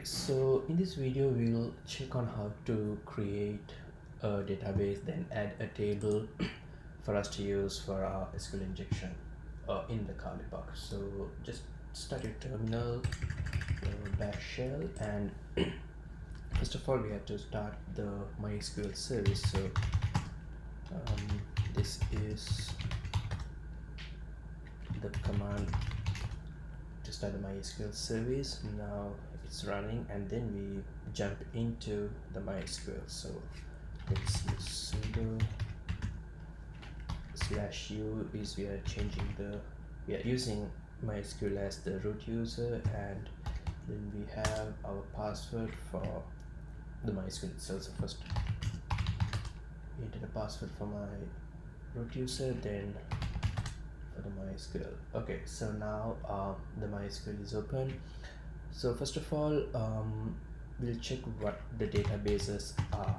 So in this video we'll check on how to create a database, then add a table for us to use for our SQL injection in the curly box. So just start your terminal, your bash shell, and first of all we have to start the MySQL service. So this is the command to start the MySQL service. Now it's running, and then we jump into the MySQL. So let's use sudo /u is we are using MySQL as the root user, and then we have our password for the MySQL itself. So first enter the password for my root user, then for the MySQL. Okay, so now the MySQL is open. So first of all, we'll check what the databases are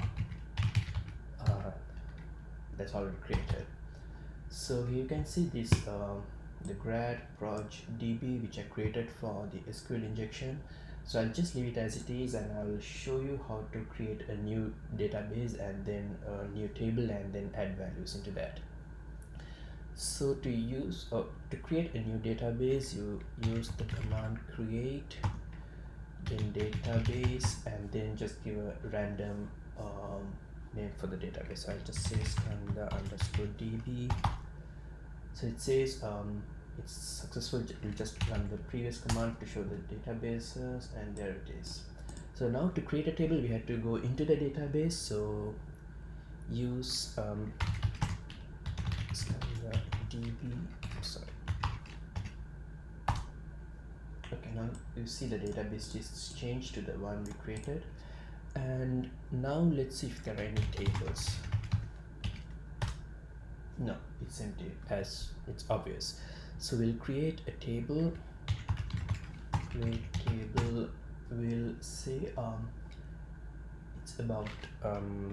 that's already created. So here you can see this the grad proj db which I created for the SQL injection. So I'll just leave it as it is, and I'll show you how to create a new database and then a new table and then add values into that. So to create a new database, you use the command create, then database, and then just give a random name for the database. So I'll just say skanda_db. So it says it's successful. We'll just run the previous command to show the databases, and there it is. So now to create a table we have to go into the database. So use skanda_db. Sorry. Okay, now you see the database just changed to the one we created, and now let's see if there are any tables. No, it's empty, as it's obvious. So we'll create a table. Create table will say it's about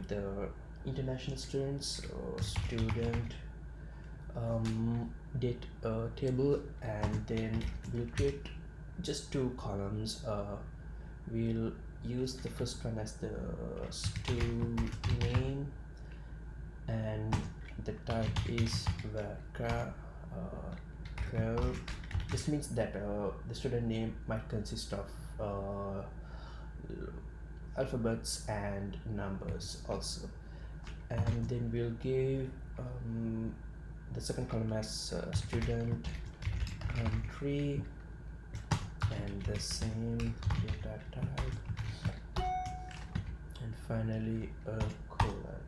the international students or student date table, and then we'll create just two columns. We'll use the first one as the stu name, and the type is varchar 12. This means that the student name might consist of alphabets and numbers also. And then we'll give the second column as student country, and the same data type, and finally a colon.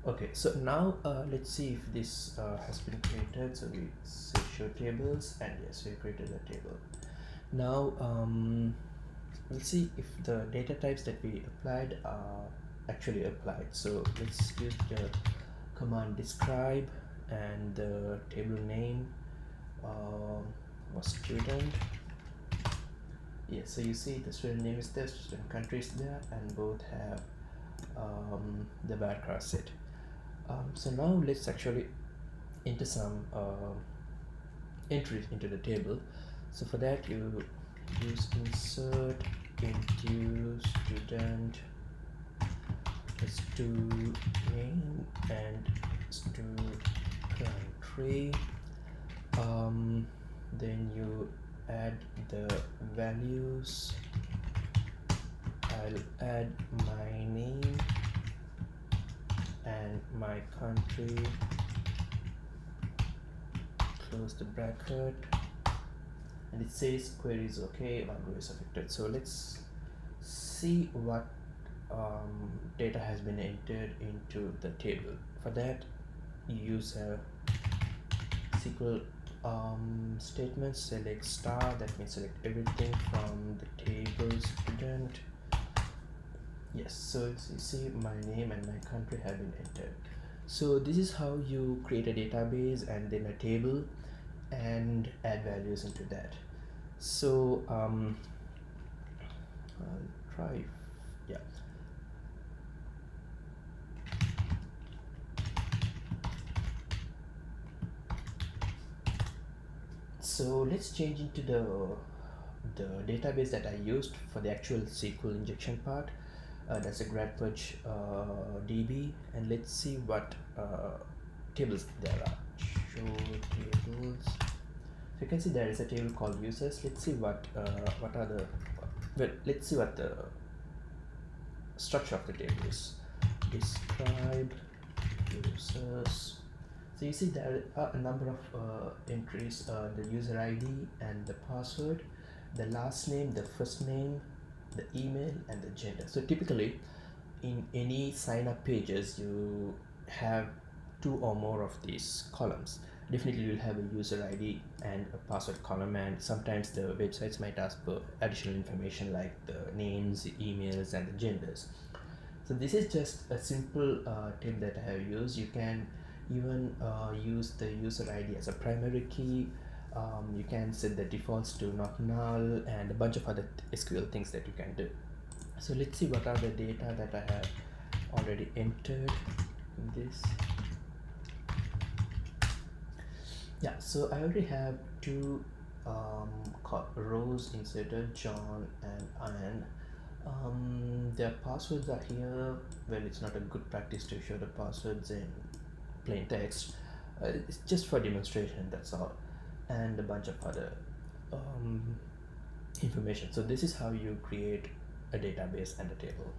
Okay, so now let's see if this has been created. So we say show tables, and yes, we created a table. Now let's see if the data types that we applied are actually applied. So let's use the command describe, and the table name was student. Yes, so you see the student name is there, student country is there, and both have the varchar set. So now let's actually enter some entries into the table. So for that you use insert into student stu name and stu country. Then you add the values. I'll add my name and my country, close the bracket, and it says query is okay, one row is affected. So let's see what data has been entered into the table. For that you use a SQL statement, select star, that means select everything from the table student. Yes, so you see my name and my country have been entered. So this is how you create a database and then a table and add values into that. So I'll try, yeah. So let's change into the the database that I used for the actual SQL injection part. That's a grad purge DB, and let's see what tables there are. Show tables. So you can see there is a table called users. Let's see what are the let's see what the structure of the table is. Describe users. So you see there are a number of entries, the user ID and the password, the last name, the first name, the email, and the gender. So typically in any sign up pages you have two or more of these columns. Definitely you'll have a user ID and a password column, and sometimes the websites might ask for additional information like the names, the emails, and the genders. So this is just a simple tip that I have used. You can even use the user ID as a primary key. You can set the defaults to not null and a bunch of other SQL things that you can do. So let's see what are the data that I have already entered in this. Yeah, so I already have two rows inserted, John and Anne. Their passwords are here. Well, it's not a good practice to show the passwords in plain text. It's just for demonstration, that's all, and a bunch of other information. So this is how you create a database and a table.